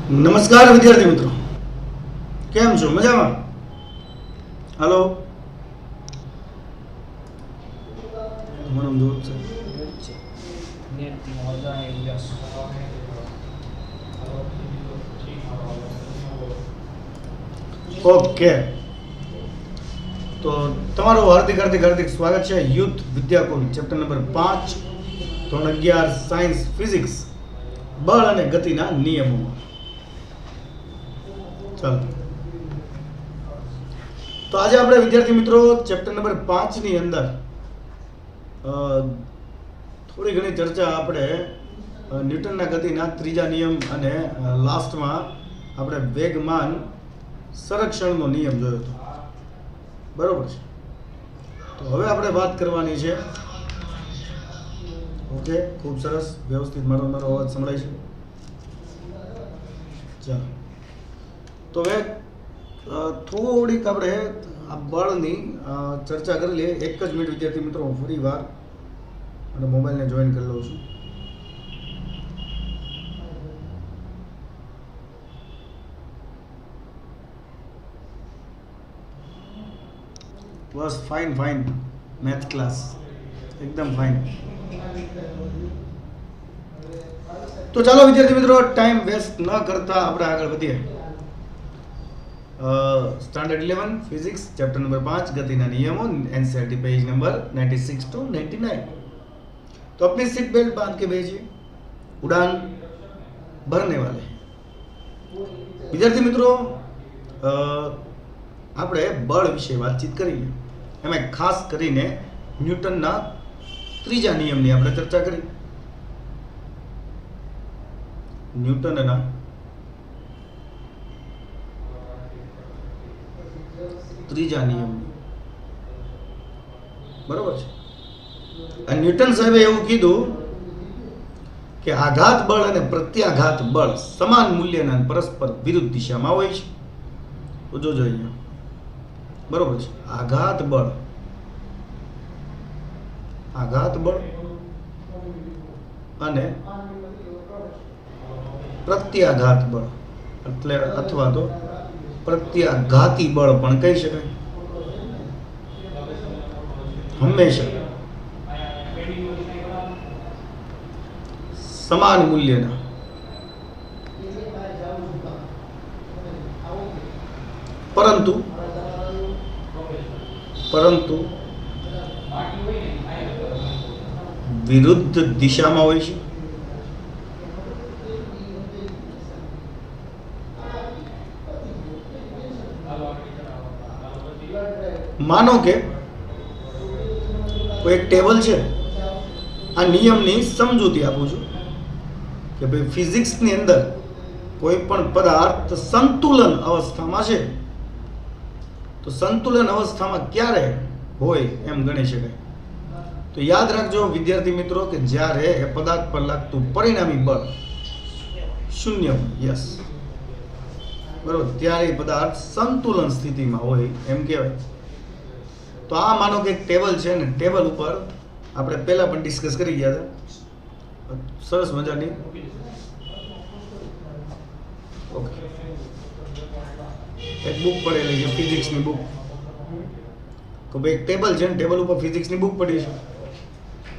નમસ્કાર વિદ્યાર્થી મિત્રો, કેમ છો? મજામાં? હાલો, તમારો જોર છે. ઓકે, તો તમારું હાર્દિક હાર્દિક હાર્દિક સ્વાગત છે યુથ વિદ્યાકુલ ચેપ્ટર નંબર 5 ધોરણ 11 સાયન્સ ફિઝિક્સ બળ અને ગતિના નિયમોમાં. ચાલો, તો આજે આપણે વિદ્યાર્થી મિત્રો ચેપ્ટર નંબર 5 ની અંદર થોડી ઘણી ચર્ચા આપણે ન્યૂટનના ગતિના ત્રીજા નિયમ અને લાસ્ટમાં આપણે વેગમાન સંરક્ષણનો નિયમ જોયો હતો. બરોબર છે. તો હવે આપણે વાત કરવાની છે. ઓકે, ખૂબ સરસ, વ્યવસ્થિત મારો અવાજ સંભળાય છે? ચાલો, તો હવે થોડીક આપણે આ બળની ચર્ચા કરી લઈએ. એક જ મિનિટ વિદ્યાર્થી મિત્રો, હું ફરી વાર અને મોબાઈલને જોઈન કરી લઉં છું. બસ ફાઇન ફાઇન, મેથ ક્લાસ એકદમ ફાઇન. તો ચાલો વિદ્યાર્થી મિત્રો, ટાઈમ વેસ્ટ ન કરતા આપણે આગળ વધીએ. સ્ટાન્ડર્ડ 11 ફિઝિક્સ ચેપ્ટર નંબર 5 ગતિના નિયમો, एनसीईआरटी पेज नंबर 96 टू 99. तो अपनी सीट बेल्ट बांध के भेजिए, उड़ान भरने वाले. વિદ્યાર્થી મિત્રો, આપણે બળ વિશે વાતચીત કરીએ. એમાં ખાસ કરીને ન્યૂટનના ત્રીજા નિયમની આપણે ચર્ચા કરી. ન્યૂટનના ત્રીજા નિયમની, બરોબર છે. અને ન્યૂટન સાહેબે એવું કીધું કે આઘાત બળ અને પ્રત્યાઘાત બળ સમાન મૂલ્યના પરસ્પર વિરુદ્ધ દિશામાં હોય છે. તો જોજો અહીંયા, બરોબર છે. આઘાત બળ અને પ્રત્યાઘાત બળ, એટલે અથવા તો પ્રત્યાઘાતી બળ પણ કહી શકાય. હંમેશા સમાન મૂલ્યના પરંતુ વિરુદ્ધ દિશામાં હોય છે. માનો કે કોઈ એક ટેબલ છે. આ નિયમની સમજૂતી આપું છું કે ભાઈ ફિઝિક્સની અંદર કોઈ પણ પદાર્થ સંતુલન અવસ્થામાં છે તો સંતુલન અવસ્થામાં ક્યારે હોય એમ ગણી શકાય. તો યાદ રાખજો વિદ્યાર્થી મિત્રો કે જ્યારે એ પદાર્થ પર લાગતું પરિણામી બળ શૂન્ય હોય, યસ, બરોબર, ત્યારે પદાર્થ સંતુલન સ્થિતિમાં હોય એમ કહેવાય. તો આ માનો કે એક ટેબલ છે ને, ટેબલ ઉપર આપણે પહેલા પણ ડિસ્કસ કરી ગયા હતા, સરસ મજાની. ઓકે, એક બુક પડેલી છે, ફિઝિક્સની બુક. તો ભાઈ એક ટેબલ છે ને, ટેબલ ઉપર ફિઝિક્સની બુક પડી છે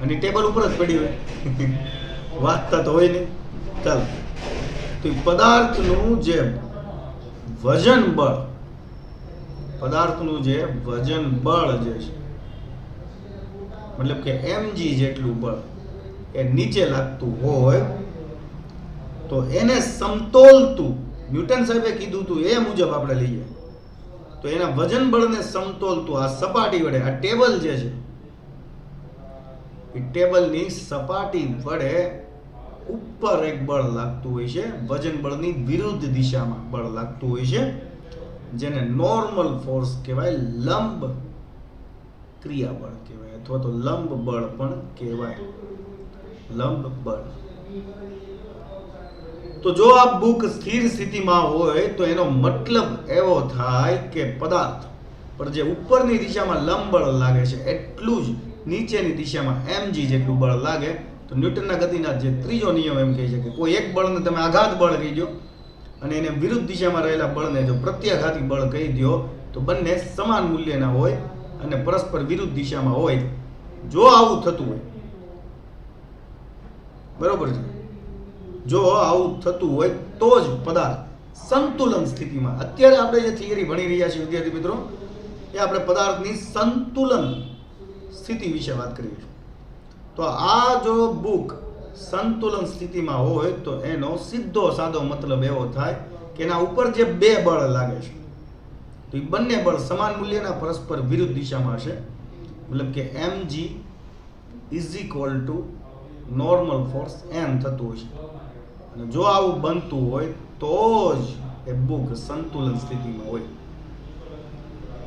અને ટેબલ ઉપર જ પડી હોય, વાંચતા તો હોય નહીં. ચાલો, તો પદાર્થનું જે વજન બળ, પદાર્થનું જે વજન બળ જે છે, મતલબ કે mg જેટલું બળ એ નીચે લાગતું હોય તો એને સમતોલતું, ન્યૂટન સાહેબે કીધું હતું એ મુજબ આપણે લઈએ તો એના વજન બળને સમતોલતું આ સપાટી વડે, આ ટેબલ જે છે એ ટેબલની સપાટી વડે ઉપર એક બળ લાગતું હોય છે, વજન બળની વિરુદ્ધ દિશામાં બળ લાગતું હોય છે, જેને નોર્મલ ફોર્સ કહેવાય, લંબ ક્રિયા બળ કહેવાય અથવા તો લંબ બળ પણ કહેવાય, લંબ બળ. તો જો આ બુક સ્થિર સ્થિતિમાં હોય તો એનો મતલબ એવો થાય કે પદાર્થ પર જે ઉપરની દિશામાં લંબ બળ લાગે છે એટલું જ નીચેની દિશામાં mg જેટલું બળ લાગે. તો ન્યૂટનના ગતિના જે ત્રીજો નિયમ એમ કહે છે કે કોઈ એક બળને તમે આઘાત બળ કહી દો અને એને વિરુદ્ધ દિશામાં રહેલા બળને જો પ્રત્યાઘાતી બળ કહી દો તો બંને સમાન મૂલ્યના હોય અને પરસ્પર વિરુદ્ધ દિશામાં હોય. જો આવું થતું હોય, બરોબર છે, જો આવું થતું હોય તો જ પદાર્થ સંતુલન સ્થિતિમાં, અત્યારે આપણે જે થિયરી ભણી રહ્યા છીએ વિદ્યાર્થી મિત્રો, એ આપણે પદાર્થની સંતુલન સ્થિતિ વિશે વાત કરીએ છીએ. તો આ જો બુક સંતુલન સ્થિતિમાં હોય તો એનો સીધો સાદો મતલબ એવો થાય કે એના ઉપર જે બે બળ લાગે છે તો એ બંને બળ સમાન મૂલ્યના પરસ્પર વિરુદ્ધ દિશામાં હશે. મતલબ કે mg is equal to normal force m થતું હશે. અને જો આવું બનતું હોય તો જ એ બુક સંતુલન સ્થિતિમાં હોય.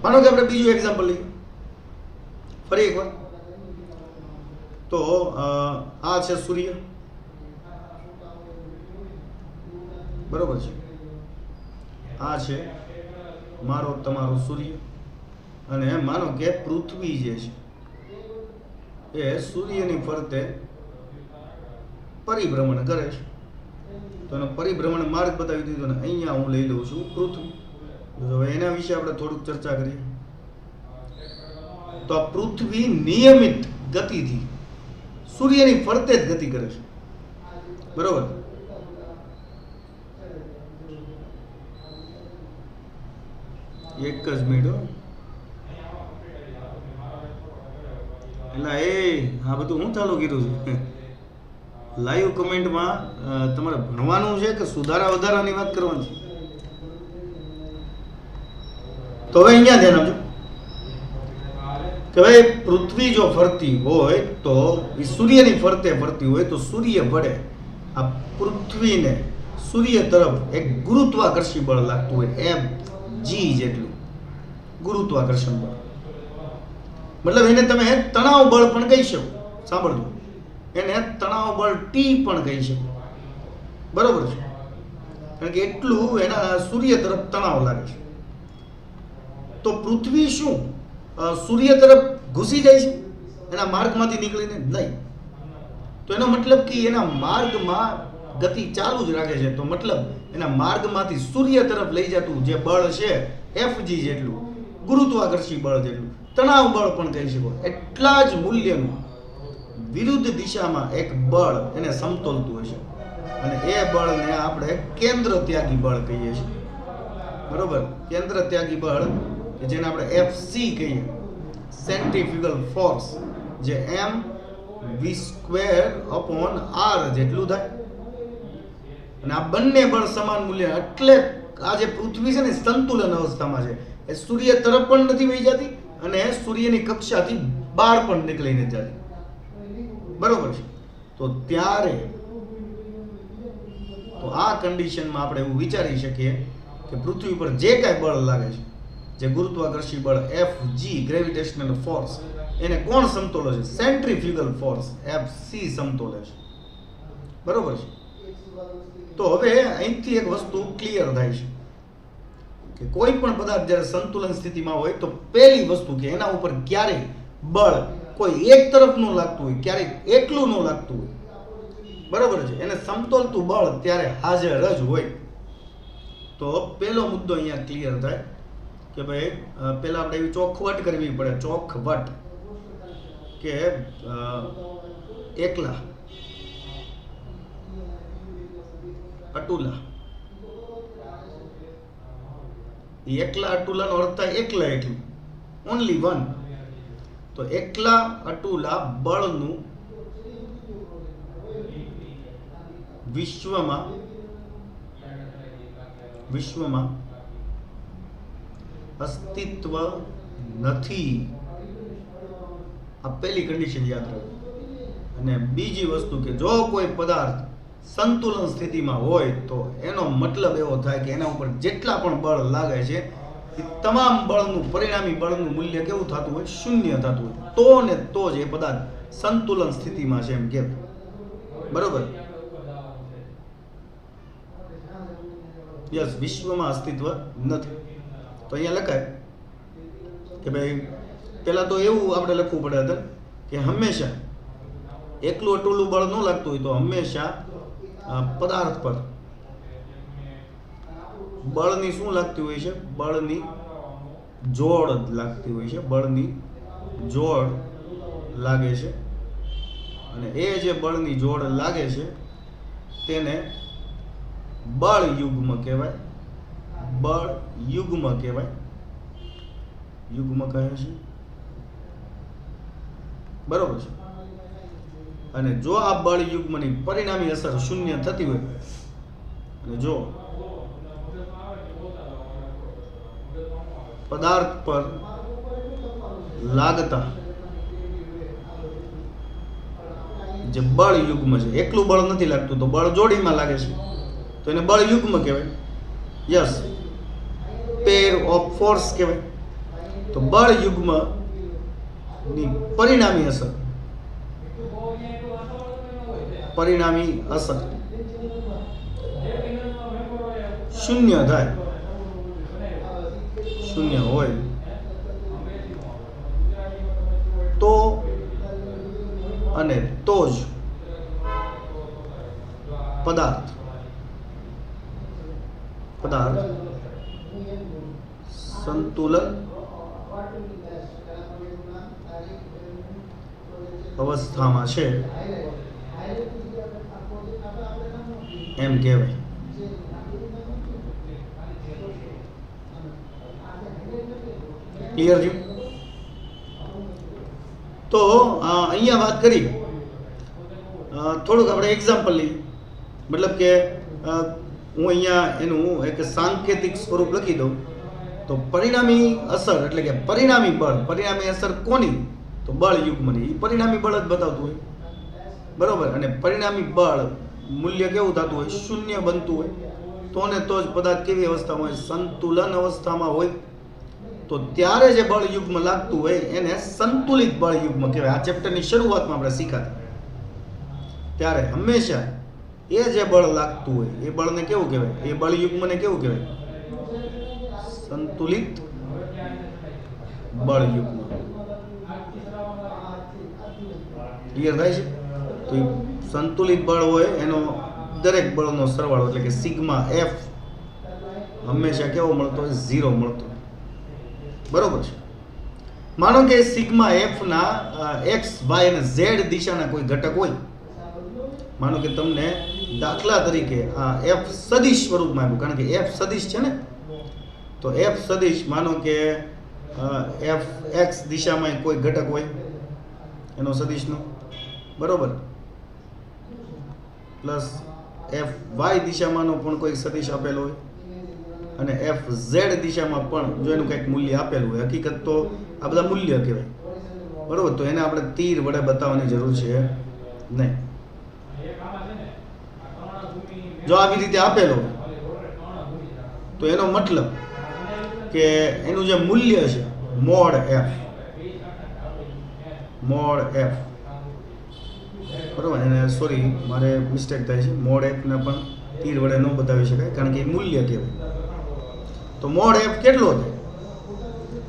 માનો કે આપણે બીજું એક્ઝામ્પલ લઈએ ફરી એકવાર. તો આ છે સૂર્ય, બરોબર છે, આ છે મારો તમારો સૂર્ય, અને માનો કે પૃથ્વી જે છે એ સૂર્યની ફરતે પરિભ્રમણ કરે છે. તો એનો પરિભ્રમણ માર્ગ બતાવી દીધો ને અહીંયા હું લઈ લઉં છું પૃથ્વી. તો હવે એના વિશે આપણે થોડુંક ચર્ચા કરીએ. તો આ પૃથ્વી નિયમિત ગતિથી સૂર્યની ફરતે જ ગતિ કરે છે, બરોબર. એક જ મિનિટ. એટલે આ બધું હું ચાલુ કર્યું છે? લાઈવ કમેન્ટમાં તમારે ભણવાનું છે કે સુધારા વધારાની વાત કરવાની છે? તો હવે અહીંયા ધ્યાન આપજો કે ભાઈ પૃથ્વી જો ફરતી હોય તો એ સૂર્યની ફરતે ફરતી હોય તો સૂર્ય વડે આ પૃથ્વીને સૂર્ય તરફ એક ગુરુત્વાકર્ષી બળ લાગતું હોય mg જેટલું ગુરુત્વાકર્ષણ બળ. મતલબ એને તમે તણાવ બળ પણ કહી શકો. સાંભળજો, એને તણાવ બળ T પણ કહી શકો, બરોબર છે, કારણ કે એટલું એના સૂર્ય તરફ તણાવ લાગે છે. તો પૃથ્વી શું સૂર્ય તરફ ઘૂસી જાય છે એના માર્ગમાંથી નીકળીને? નહીં. તો એનો મતલબ કે એના માર્ગમાં ગતિ ચાલુ જ રાખે છે. તો મતલબ એના માર્ગમાંથી સૂર્ય તરફ લઈ જતું જે બળ છે Fg જેટલું ગુરુત્વાકર્ષી બળ જેટલું તણાવ બળ પણ કહી શકો, એટલા જ મૂલ્યનું વિરુદ્ધ દિશામાં એક બળ એને સમતોલતું હશે. અને એ બળને આપણે કેન્દ્ર ત્યાગી બળ કહીએ છીએ, બરોબર. કેન્દ્ર ત્યાગી બળ કે જેને આપણે FC કહીએ, સેન્ટ્રીફ્યુગલ ફોર્સ, જે mv²/r જેટલું થાય. અને આ બંને બળ સમાન મૂલ્ય, એટલે આ જે પૃથ્વી છે ને સંતુલન અવસ્થામાં છે. એ સૂર્ય તરફ પણ નથી વહી જતી અને સૂર્યની કક્ષાથી બહાર પણ નીકળી નથી જતી, બરોબર છે. તો ત્યારે તો આ કન્ડિશનમાં આપણે એવું વિચારી શકીએ કે પૃથ્વી પર જે કાંઈ બળ લાગે છે, જે ગુરુત્વાકર્ષી બળ Fg ગ્રેવિટેશનલ ફોર્સ, એને કોણ સમતોલે છે? સેન્ટ્રીફ્યુગલ ફોર્સ Fc સમતોલે છે, બરોબર છે. તો હવે અહીંથી એક વસ્તુ ક્લિયર થાય છે કે કોઈ પણ પદાર્થ જ્યારે સંતુલન સ્થિતિમાં હોય તો પહેલી વસ્તુ કે એના ઉપર ક્યારેય બળ કોઈ એક તરફ નું લાગતું હોય, ક્યારેક એકલું નું લાગતું હોય, બરોબર છે. એને સમતોલતું બળ ત્યારે હાજર જ હોય. તો પહેલો મુદ્દો અહીંયા ક્લિયર થાય કે ભાઈ પહેલા આપણે એવી ચોખવટ કરવી પડે, ચોખવટ કે એકલા અતુલા, એકલા અતુલાનો અર્થ થાય એકલા એકલું, ઓનલી વન. તો એકલા અતુલા બળનું વિશ્વમાં અસ્તિત્વ નથી. આ પહેલી કન્ડિશન યાદ રાખો. અને બીજી વસ્તુ કે જો કોઈ પદાર્થ સંતુલન સ્થિતિમાં હોય તો એનો મતલબ એવો થાય કે એના ઉપર જેટલા પણ બળ લાગે છે એ તમામ બળનું પરિણામી બળનું મૂલ્ય કેવું થતું હોય? શૂન્ય થતું હોય. તો ને તો જ એ પદાર્થ સંતુલન સ્થિતિમાં છે એમ કે, બરોબર. યસ, વિશ્વમાં અસ્તિત્વ નથી. તો અહીંયા લખાય કે ભાઈ પહેલા તો એવું આપણે લખવું પડે હતું કે હંમેશા એકલું અટુલું બળ ન લાગતું હોય તો હંમેશા પદાર્થ પર બળની શું લાગતી હોય છે? બળની જોડ લાગતી હોય છે. બળની જોડ લાગે છે અને એ જે બળની જોડ લાગે છે તેને બળ યુગ્મ કહેવાય. બળ યુગ્મ કહેવાય. યુગ્મ કહે છે. બરોબર છે. અને જો આ બળ યુગ્મની પરિણામી અસર શૂન્ય થતી હોય અને જો પદાર્થ પર લાગતા જે બળ યુગ્મ છે, એકલું બળ નથી લાગતું તો બળ જોડીમાં લાગે છે તો એને બળ યુગ્મ કહેવાય. યસ, પેર ઓફ ફોર્સ કહેવાય. તો બળ યુગ્મ ની પરિણામી અસર શૂન્ય થાય, શૂન્ય હોય તો અને તો જ પદાર્થ સંતુલન અવસ્થામાં છે એમ કહેવાય. ક્લિયર છે? તો અહીંયા વાત કરી, થોડુંક આપણે એક્ઝામ્પલ લઈએ. મતલબ કે હું અહીંયા એનું એક સાંકેતિક સ્વરૂપ લખી દઉં તો પરિણામી અસર એટલે કે પરિણામી બળ, પરિણામી અસર કોની? તો બળ યુગ્મની. એ પરિણામી બળ જ બતાવતું હોય. બરોબર. અને પરિણામી બળ મૂલ્ય કેવું થતું હોય? શૂન્ય બનતું હોય. તો ને તો જ પદાર્થ કેવી અવસ્થામાં હોય? સંતુલન અવસ્થામાં હોય. તો ત્યારે જે બળ યુગ્મ લાગતું હોય એને સંતુલિત બળ યુગ્મ કહેવાય. આ ચેપ્ટરની શરૂઆતમાં આપણે શીખ્યા ત્યારે હંમેશા એ જે બળ લાગતું હોય એ બળને કેવું કહેવાય? એ બળ યુગ્મને કેવું કહેવાય? સંતુલિત બળ યુગ્મ. ક્લિયર થાય છે? તો સંતુલિત બળ હોય એનો દરેક બળનો સરવાળો એટલે કે સિગ્મા એફ હંમેશા કેવો મળતો હોય? 0 મળતો. બરોબર છે. માનો કે સિગ્મા એફ ના એક્સ, વાય અને ઝેડ દિશાના કોઈ ઘટક હોય. માનો કે તમને દાખલા તરીકે આ એફ સદિશ સ્વરૂપમાં આવ્યું, કારણ કે એફ સદિશ છે ને, તો એફ સદિશ માનો કે એફ એક્સ દિશામાં કોઈ ઘટક હોય એનો સદિશનો, બરોબર, પ્લસ એફ વાય દિશામાંનો પણ કોઈ સદિશ આપેલો હોય અને એફ ઝેડ દિશામાં પણ જો એનું કંઈક મૂલ્ય આપેલું હોય. હકીકત તો આ બધા મૂલ્ય કહેવાય. બરોબર. તો એને આપણે તીર વડે બતાવવાની જરૂર છે નહીં. જો આવી રીતે આપેલો તો એનો મતલબ કે એનું જે મૂલ્ય છે મોડ એફ, બરોબર. એને સોરી મારે મિસ્ટેક થાય છે. મોડ એફને પણ તીર વડે ન બતાવી શકાય કારણ કે એ મૂલ્ય કહેવાય. તો મોડ એફ કેટલો થાય?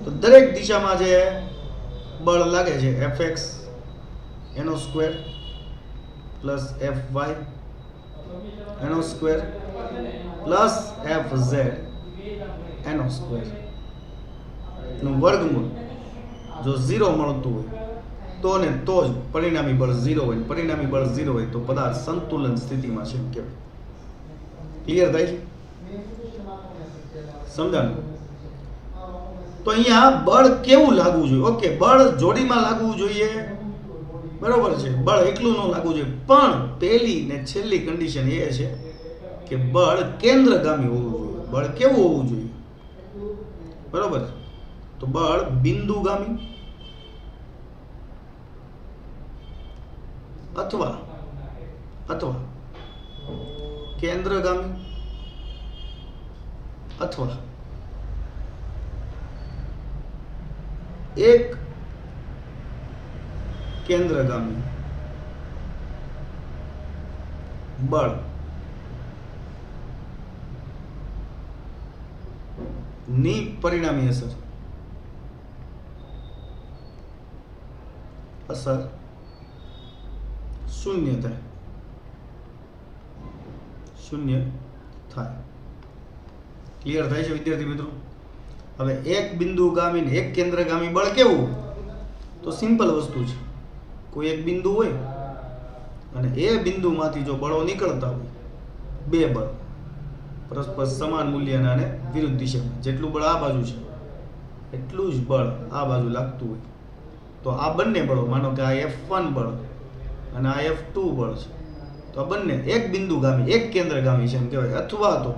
તો દરેક દિશામાં જે બળ લાગે છે એફ એક્સ એનો સ્ક્વેર પ્લસ એફ વાય એનો સ્ક્વેર પ્લસ એફ ઝેડ એનો સ્ક્વેર નું વર્ગમૂળ જો 0 મળતું હોય તો ને તો જ પરિણામી બળ 0 હોય. પરિણામી બળ 0 હોય તો પદાર્થ સંતુલન સ્થિતિમાં છે એમ કહેવાય. ક્લિયર થાય છે? સમજાણું? તો અહીંયા બળ કેવું લાગવું જોઈએ? ઓકે, બળ જોડીમાં લાગવું જોઈએ. બરોબર છે. બળ એકલું ન લાગવું જોઈએ. પણ પહેલી ને છેલ્લી કન્ડિશન એ છે કે બળ કેન્દ્રગામી હોવું જોઈએ. બળ કેવું હોવું જોઈએ? બરોબર. તો બળ બિંદુગામી અથવા કેન્દ્રગામી અથવા એક કેન્દ્રગામી બળ ની પરિણામી અસર શૂન્ય થાય. ક્લિયર થાય છે વિદ્યાર્થી મિત્રો? હવે એક બિંદુગામી ને એક કેન્દ્રગામી બળ કેવું? તો સિમ્પલ વસ્તુ છે. કોઈ એક બિંદુ હોય અને એ બિંદુમાંથી જો બળો નીકળતા હોય, બે બળ પરસ્પર સમાન મૂલ્યના અને વિરુદ્ધ દિશામાં, જેટલું બળ આ બાજુ છે એટલું જ બળ આ બાજુ લાગતું હોય, તો આ બંને બળો, માનો કે આ F1 બળ અને આ F2 બળ છે, તો આ બંને એક બિંદુગામી એક કેન્દ્રગામી છે એમ કહેવાય. અથવા તો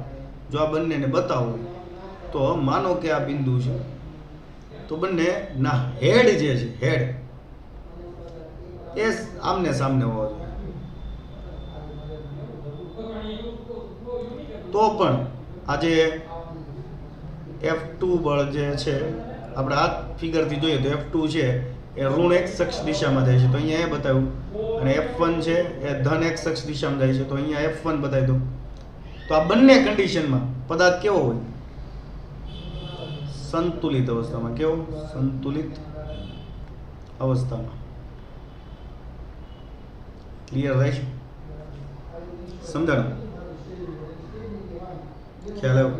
જો આ બંનેને બતાવો તો માનો કે આ બિંદુ છે, તો બંને ના હેડ જે છે, હેડ એ આમને સામને હોવા જોઈએ. તો પણ આજે F2 બળ જે છે, આપણે આ ફિગરથી જોઈએ તો F2 છે એ ઋણ x અક્ષ દિશામાં જાય છે, તો અહીંયા એ બતાવ્યું. અને F1 છે એ ધન x અક્ષ દિશામાં જાય છે, તો અહીંયા F1 બતાવી દો. તો આ બંને કન્ડિશનમાં પદાર્થ કેવો હોય? સંતુલિત અવસ્થામાં. કેવો? સંતુલિત અવસ્થામાં. ક્લિયર થાય છે? સમજાણું? ખ્યાલ આવ્યો?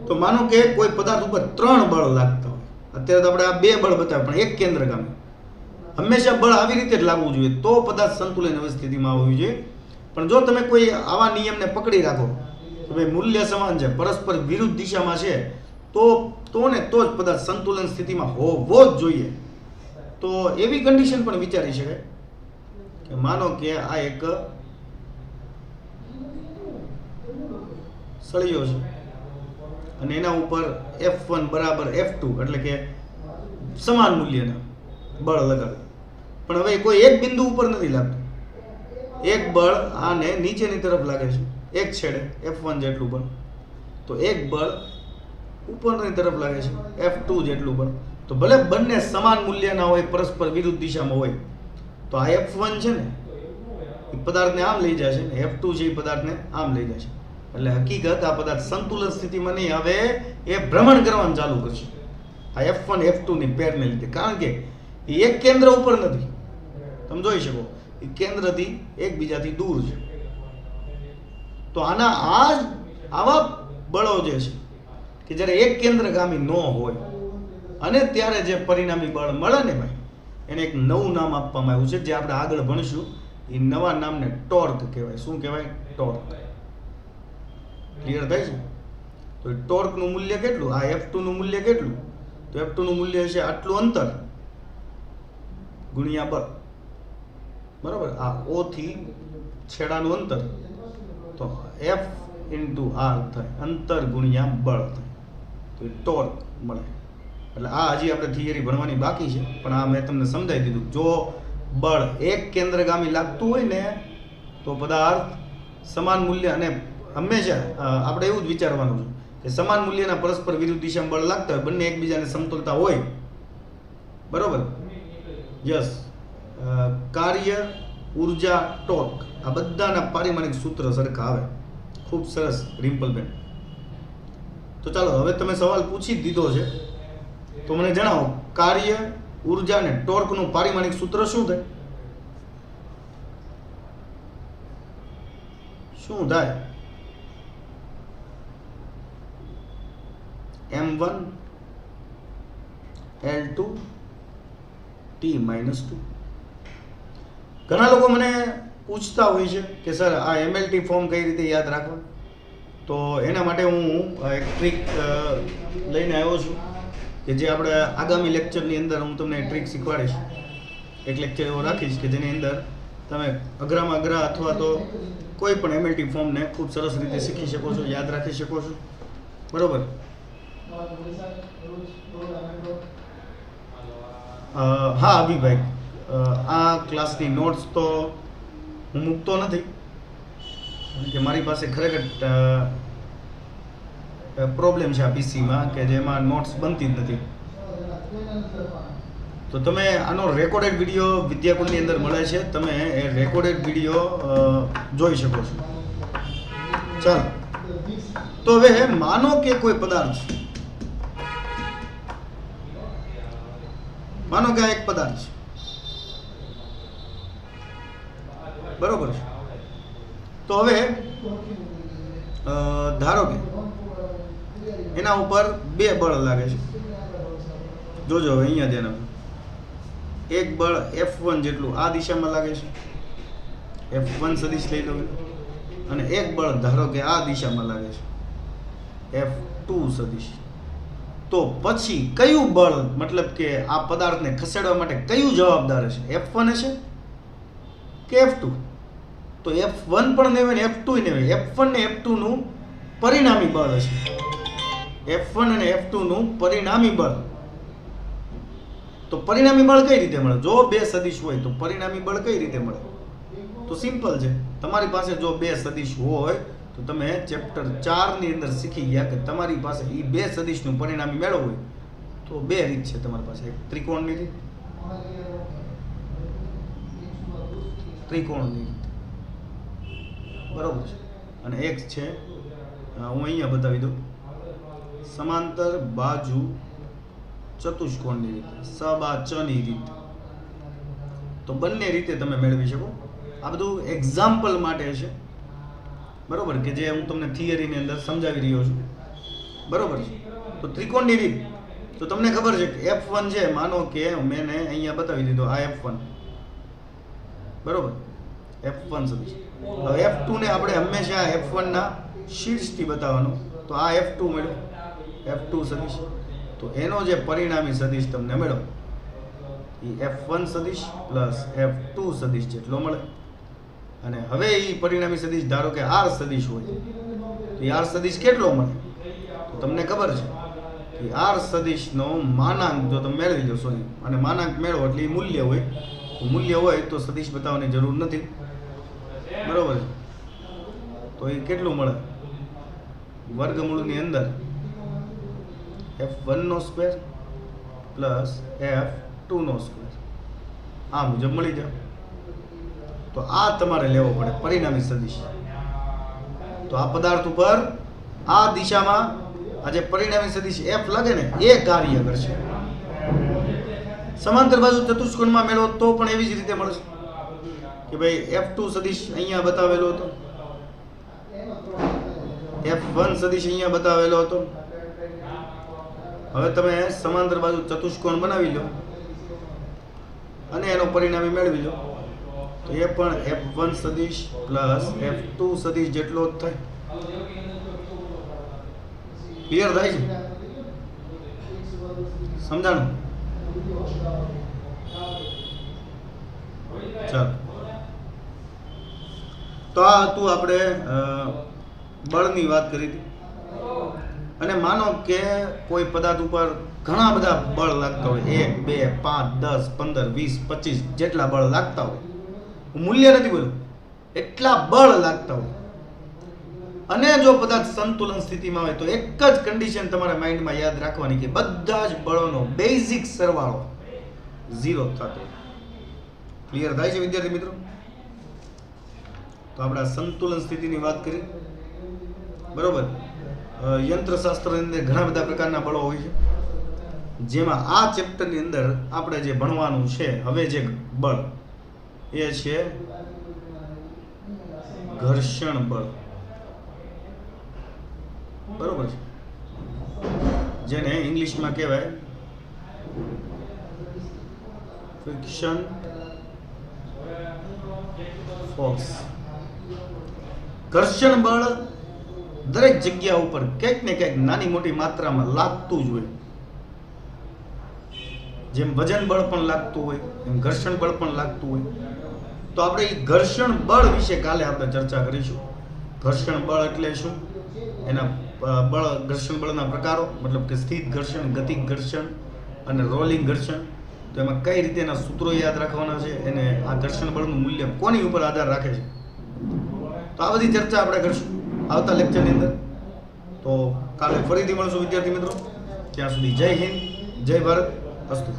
તો માનો કે કોઈ પદાર્થ ઉપર 3 બળ લાગતા હોય. અત્યારે તો આપણે આ 2 બળ બતાવ્યા, પણ એક કેન્દ્રગામી. હંમેશા બળ આવી રીતે જ લાગવું જોઈએ, તો પદાર્થ સંતુલન અવસ્થિતિમાં આવવું જોઈએ. પણ જો તમે કોઈ આવા નિયમને પકડી રાખો કે ભાઈ મૂલ્ય સમાન છે, પરસ્પર વિરુદ્ધ દિશામાં છે, તો જ પદાર્થ સંતુલન સ્થિતિમાં હોવો જ જોઈએ. તો એવી કન્ડિશન પણ વિચારી શકાય કે માનો કે આ એક સળિયો છે અને એના ઉપર F1 બરાબર F2 એટલે કે સમાન મૂલ્યના બળ લગાવે. પણ હવે કોઈ એક બિંદુ ઉપર નથી લાગતું. એક બળ આને નીચેની તરફ લાગે છે, એક છેડે F1 જેટલું બળ, તો એક બળ ઉપરની તરફ લાગે છે F2 જેટલું બળ. તો ભલે બંને સમાન મૂલ્યના હોય, પરસ્પર વિરુદ્ધ દિશામાં હોય, તો આ F1 છે ને એ પદાર્થને આમ લઈ જશે ને F2 છે એ પદાર્થને આમ લઈ જશે. એટલે હકીકત આ પદાર્થ સંતુલન સ્થિતિમાં નહીં, હવે એ ભ્રમણ કરવાનું ચાલુ કરશે આ F1 F2 ની પેરને લીધે. કારણ કે એ એક કેન્દ્ર ઉપર નથી, તમે જોઈ શકો એ કેન્દ્રથી એકબીજાથી દૂર છે. તો આવા બળો જે છે કે જ્યારે એક કેન્દ્રગામી ન હોય અને ત્યારે જે પરિણામી બળ મળે ને ભાઈ, એને એક નવું નામ આપવામાં આવ્યું છે, જે આપણે આગળ ભણીશું. એ નવા નામને ટોર્ક કહેવાય. શું કહેવાય? ટોર્ક. ક્લિયર થાય છે? તો ટોર્કનું મૂલ્ય કેટલું? આ F2 નું મૂલ્ય કેટલું? તો F2 નું મૂલ્ય છે આટલું અંતર ગુણ્યા બળ. બરાબર? આ O થી છેડાનું અંતર, તો F × R થાય, અંતર ગુણ્યા બળ થાય, તો ટોર્ક મળે. એટલે આ હજી આપણે થિયરી ભણવાની બાકી છે, પણ આ મેં તમને સમજાવી દીધું. જો બળ એક કેન્દ્રગામી લાગતું હોય ને તો પદાર્થ સમાન મૂલ્ય, અને હંમેશા આપણે એવું જ વિચારવાનું છે કે સમાન મૂલ્યના પરસ્પર વિરુદ્ધ દિશામાં બળ લાગતા હોય, બંને એકબીજાને સમતુલતા હોય. બરોબર? યસ. કાર્ય, ઉર્જા, ટોર્ક આ બધાના પારિમાણિક સૂત્ર સરખા આવે. ખૂબ સરસ રિમ્પલબેન. તો ચાલો હવે તમે સવાલ પૂછી જ દીધો છે, તો મને જણાવો કાર્ય, ઉર્જા અને ટોર્કનું પારિમાણિક સૂત્ર શું થાય? શું થાય? M1 L2 T - 2. ઘણા લોકો મને પૂછતા હોય છે કે સર આ MLT ફોર્મ કઈ રીતે યાદ રાખવા? તો એના માટે હું એક ટ્રીક લઈને આવ્યો છું કે જે આપણે આગામી લેક્ચરની અંદર હું તમને ટ્રીક શીખવાડીશ. એક લેક્ચર એવો રાખીશ કે જેની અંદર તમે અઘરામાં અઘરા અથવા તો કોઈ પણ MLT ફોર્મને ખૂબ સરસ રીતે શીખી શકો છો, યાદ રાખી શકો છો. બરોબર? હા અભિભાઈ, આ ક્લાસની નોટ્સ તો હું મૂકતો નથી કે મારી પાસે ખરેખર પ્રોબ્લેમ છે આ પીસીમાં કે જેમાં નોટ્સ બનતી જ નથી. તો તમે આનો રેકોર્ડેડ વિડીયો વિદ્યાકુલની અંદર મળે છે, તમે એ રેકોર્ડેડ વિડીયો જોઈ શકો છો. ચાલો, તો હવે માનો કે કોઈ પદાર્થ, માનો કે આ એક પદાર્થ છે, બરોબર છે? તો હવે ધારો કે એના ઉપર બે બળ લાગે છે. જોજો હવે અહીંયા ધ્યાન આપો. એક બળ F1 જેટલું આ દિશામાં લાગે છે, F1 સદિશ લઈ લો, અને એક બળ ધારો કે આ દિશામાં લાગે છે, F2 સદિશ. તો પછી કયું બળ, મતલબ કે આ પદાર્થને ખસેડવા માટે કયું જવાબદાર હશે? F1 હશે કે F2? તો F1 પણ નહીં હોય ને F2 નહીં હોય. F1 ને F2 નું પરિણામી બળ હશે. F1 અને F2 નું પરિણામી બળ. તો પરિણામી બળ કઈ રીતે મળે? જો બે સદિશ હોય તો પરિણામી બળ કઈ રીતે મળે? તો સિમ્પલ છે. તમારી પાસે જો બે સદિશ હોય તો તમે ચેપ્ટર 4 ની અંદર શીખી ગયા કે તમારી પાસે એ બે સદિશનું પરિણામી મેળવવું હોય તો બે રીત છે તમારી પાસે. એક ત્રિકોણની રીત, ત્રિકોણની રીત, બરોબર છે. અને એક છે, હું અહીંયા બતાવી દઉં, સમાંતર બાજુ ચતુષ્કોણની રીત, સબાચની રીત. તો બંને રીતે તમે મેળવી શકો. આ બધું એક્ઝામ્પલ માટે છે, બરોબર, કે જે હું તમને થિયરીની અંદર સમજાવી રહ્યો છું, બરોબર છે. તો ત્રિકોણની રીત તો તમને ખબર છે કે F1 છે, માનો કે મેં અહીંયા બતાવી દીધો આ F1, બરોબર, F1 સદિશ. હવે F2 ને આપણે હંમેશા F1 ના શીર્ષથી બતાવવાનું. તો આ F2 મળ્યો, F2 સદિશ. તો એનો જે પરિણામી સદિશ તમને મળ્યો એ F1 સદિશ પ્લસ F2 સદિશ જેટલો મળે. અને હવે એ પરિણામી સદિશ ધારો કે R સદિશ હોય તો R સદિશ કેટલો મળે? તો તમને ખબર છે કે R સદિશનો માનાંક જો તમે મેળવી લો, સોરી, અને માનાંક મેળવો એટલે મૂલ્ય હોય. તો મૂલ્ય હોય તો સદિશ બતાવવાની જરૂર નથી, બરોબર છે. તો એ કેટલું મળે? વર્ગમૂળની અંદર F1 નો સ્ક્વેર પ્લસ F2 નો સ્ક્વેર, આ મુજબ મળી જાય. તો આ તમારે લેવો પડે પરિણામી સદિશ. તો આ પદાર્થ ઉપર આ દિશામાં આ જે પરિણામી સદિશ F લાગે ને એ કાર્ય કરશે. સમાંતર બાજુ ચતુષ્કોણમાં મેળવો તો પણ એવી જ રીતે મળશે કે ભાઈ F2 સદિશ અહીંયા બતાવેલો હતો, F1 સદિશ અહીંયા બતાવેલો હતો. હવે તમે સમાંતર બાજુ ચતુષ્કોણ બનાવી લો અને એનો પરિણામી મેળવી લો તો એ પણ F1 સદિશ પ્લસ F2 સદિશ જેટલો જ થાય. ક્લિયર થાય છે? સમજાણું? ચાલો, તો આ હતું આપણે બળની વાત કરી હતી. અને માનો કે કોઈ પદાર્થ ઉપર ઘણા બધા બળ લાગતા હોય, 1 2 5 10 15 20 25 જેટલા બળ લાગતા હોય, હું મૂલ્ય નથી બોલું, એટલા બળ લાગતા હોય, અને જો પદાર્થ સંતુલન સ્થિતિમાં હોય તો એક જ કન્ડિશન તમારા માઇન્ડમાં યાદ રાખવાની કે બધા જ બળોનો બેઝિક સરવાળો 0 થતો. ક્લિયર થાય છે વિદ્યાર્થી મિત્રો? તો આપણે સંતુલન સ્થિતિની વાત કરી, બરોબર. યંત્રશાસ્ત્રની અંદર ઘણા બધા પ્રકારના બળો હોય છે, જેમાં આ ચેપ્ટરની અંદર આપણે જે ભણવાનું છે હવે જે બળ એ છે ઘર્ષણ બળ, બરોબર છે, જેને ઇંગ્લિશમાં કહેવાય ફ્રિક્શન ફોર્સ. ઘર્ષણ બળ દરેક જગ્યા ઉપર કંઈક ને કંઈક નાની મોટી માત્રામાં લાગતું જ હોય. જેમ વજન બળ પણ લાગતું હોય એમ ઘર્ષણ બળ પણ લાગતું હોય. તો આપણે એ ઘર્ષણ બળ વિશે કાલે આપણે ચર્ચા કરીશું. ઘર્ષણ બળ એટલે શું, એના બળ, ઘર્ષણ બળના પ્રકારો, મતલબ કે સ્થિત ઘર્ષણ, ગતિક ઘર્ષણ અને રોલિંગ ઘર્ષણ. તો એમાં કઈ રીતે એના સૂત્રો યાદ રાખવાના છે, એને આ ઘર્ષણ બળનું મૂલ્ય કોની ઉપર આધાર રાખે છે, તો આ બધી ચર્ચા આપણે કરીશું આવતા લેક્ચરની અંદર. તો કાલે ફરીથી મળશું વિદ્યાર્થી મિત્રો. ત્યાં સુધી જય હિન્દ, જય ભારત, અસ્તુ.